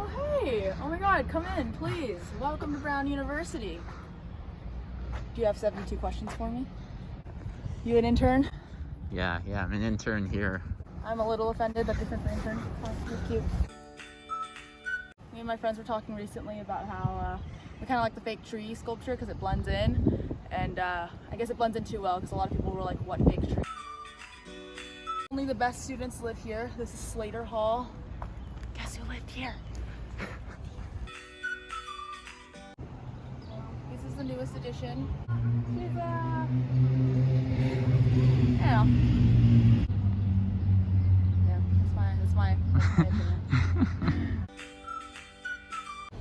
Oh, hey. Oh my God, come in, please. Welcome to Brown University. Do you have 72 questions for me? You an intern? Yeah, I'm an intern here. I'm a little offended that this is an intern. Oh, you're cute. Me and my friends were talking recently about how we kind of like the fake tree sculpture because it blends in. And I guess it blends in too well because a lot of people were like, what fake tree? Only the best students live here. This is Slater Hall. Guess who lived here? This is the newest edition. She's, yeah, that's my opinion.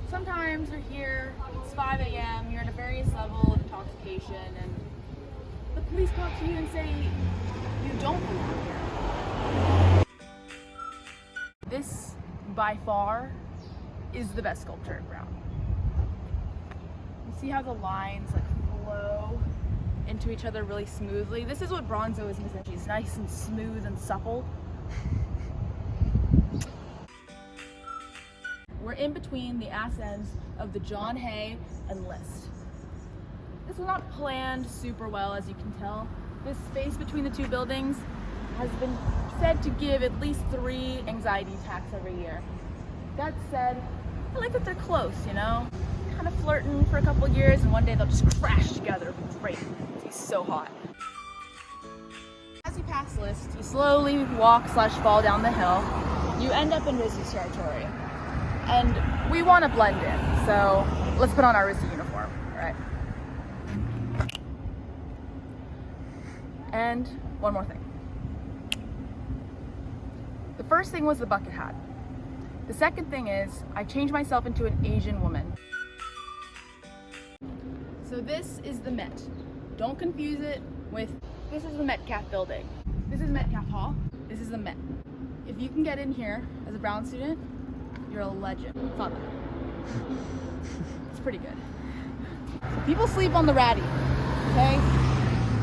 Sometimes you're here, it's 5 a.m., you're at a various level of intoxication, and the police come up to you and say, you don't belong here. This, by far, is the best sculpture at Brown. You see how the lines like flow into each other really smoothly? This is what Bronzo is missing. She's nice and smooth and supple. We're in between the ass ends of the John Hay and List. This was not planned super well, as you can tell. This space between the two buildings has been said to give at least 3 anxiety attacks every year. That said, I like that they're close, you know? Kind of flirting for a couple years, and one day they'll just crash together. It's great. It's so hot. As you pass List, you slowly walk/fall down the hill. You end up in RISD territory. And we want to blend in, so let's put on our RISD uniform, all right? And one more thing. The first thing was the bucket hat. The second thing is I changed myself into an Asian woman. So this is the Met. Don't confuse it with, this is the Metcalf building. This is Metcalf Hall. This is the Met. If you can get in here as a Brown student, you're a legend. It's not bad. It's pretty good. So people sleep on the ratty, okay?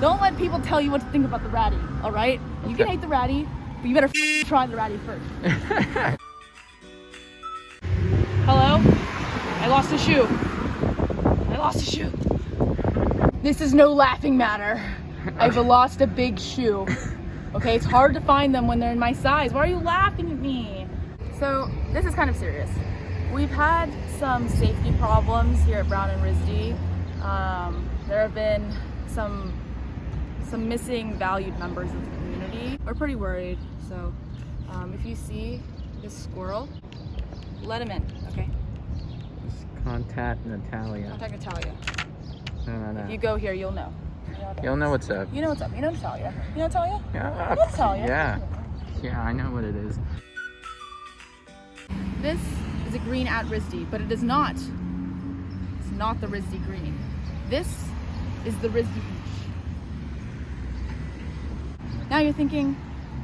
Don't let people tell you what to think about the ratty, all right? You can hate the ratty, but you better try the ratty first. Hello? I lost a shoe. This is no laughing matter. I've lost a big shoe. Okay, it's hard to find them when they're in my size. Why are you laughing at me? So this is kind of serious. We've had some safety problems here at Brown and RISD. There have been some missing valued members of the community. We're pretty worried, so if you see this squirrel, let him in, okay? Just contact Natalia. Contact Natalia. No. If you go here, you'll know. You'll know what's up. You know what's up. You know Natalia. You know Natalia? Yeah. You know Natalia. Yeah, I know what it is. This is a green at RISD, but it is not. It's not the RISD green. This is the RISD beach. Now you're thinking,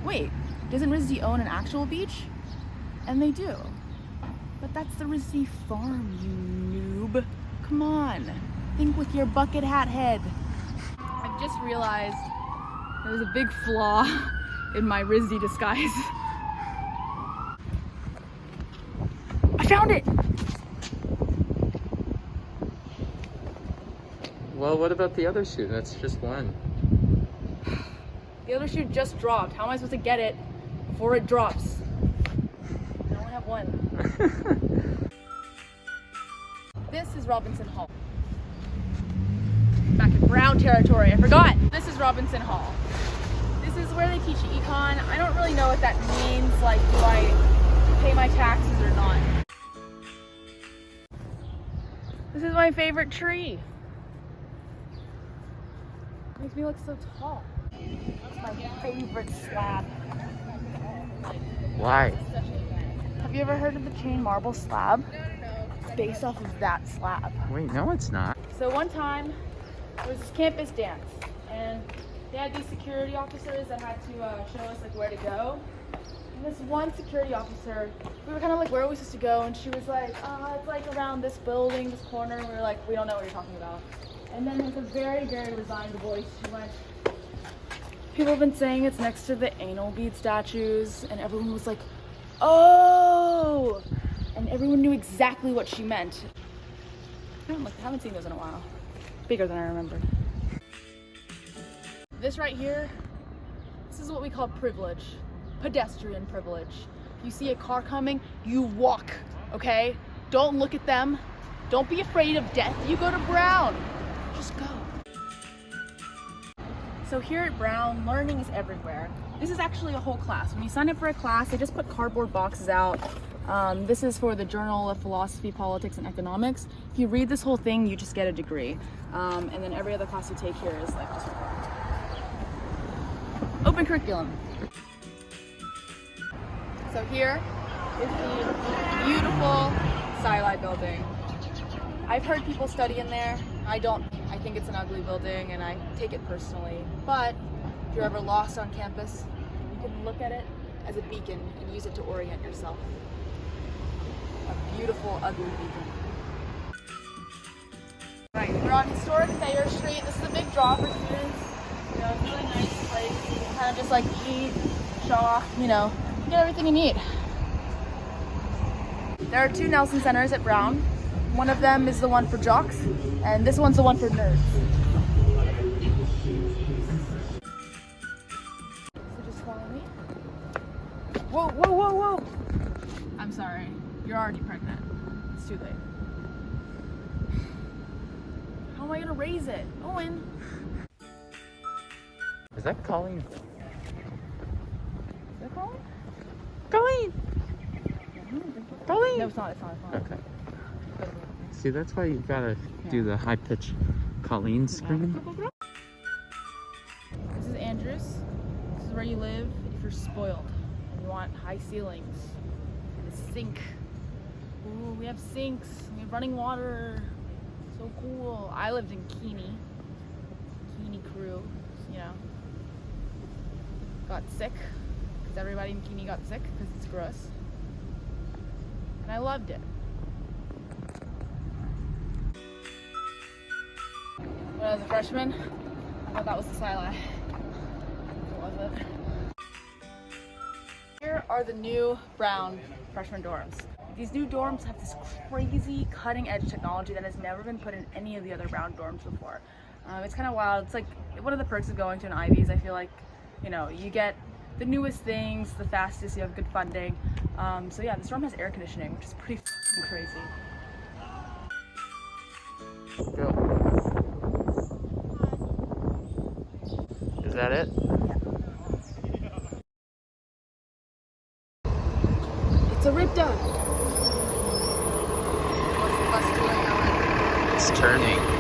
wait, doesn't RISD own an actual beach? And they do. But that's the RISD farm, you noob. Come on, think with your bucket hat head. I've just realized there was a big flaw in my RISD disguise. I found it! Well, what about the other shoe? That's just one. The other shoe just dropped. How am I supposed to get it before it drops? I only have one. This is Robinson Hall. Back in Brown territory, I forgot. This is Robinson Hall. This is where they teach you econ. I don't really know what that means, like do I pay my taxes or not. This is my favorite tree. It makes me look so tall. That's my favorite slab. Why? Have you ever heard of the chain marble slab? It's based off of that slab. Wait, no it's not. So one time, there was this campus dance, and they had these security officers that had to show us like where to go. And this one security officer, we were kind of like, where are we supposed to go? And she was like, it's like around this building, this corner. And we were like, we don't know what you're talking about. And then with a very, very resigned voice, she went, people have been saying it's next to the anal bead statues. And everyone was like, oh! And everyone knew exactly what she meant. I haven't seen those in a while. Bigger than I remembered. This right here, this is what we call privilege. Pedestrian privilege. If you see a car coming, you walk, okay? Don't look at them. Don't be afraid of death. You go to Brown. Just go. So here at Brown, learning is everywhere. This is actually a whole class. When you sign up for a class, they just put cardboard boxes out. This is for the Journal of Philosophy, Politics, and Economics. If you read this whole thing, you just get a degree. And then every other class you take here is like just open curriculum. So here is the beautiful Sci-Li building. I've heard people study in there. I don't. I think it's an ugly building and I take it personally. But if you're ever lost on campus, you can look at it as a beacon and use it to orient yourself. A beautiful, ugly beacon. Right, we're on historic Thayer Street. This is a big draw for students. You know, it's a really nice place. You can kind of just like eat, shop, you know, get everything you need. There are 2 Nelson Centers at Brown. One of them is the one for jocks, and this one's the one for nerds. So just follow me. Whoa, whoa, whoa, whoa! I'm sorry, you're already pregnant. It's too late. How am I gonna raise it? Owen! Is that Colleen? Is that Colin? Colleen! Colleen! No, it's not, it's not, it's not. Okay. See, that's why you've got to do the high-pitch Colleen screaming. This is Andrews. This is where you live if you're spoiled and you want high ceilings and a sink. Ooh, we have sinks. We have running water. So cool. I lived in Keene crew, you know. Got sick because everybody in Keene got sick because it's gross. And I loved it. When I was a freshman, I thought that was the Sci-Li. What was it? Here are the new Brown freshman dorms. These new dorms have this crazy cutting-edge technology that has never been put in any of the other Brown dorms before. It's kind of wild. It's like one of the perks of going to an Ivy's. I feel like, you know, you get the newest things, the fastest, you have good funding. So yeah, this dorm has air conditioning, which is pretty fucking crazy. Go. Is that it? Yeah. It's a rip dog. What's the bus doing, Owen? It's turning.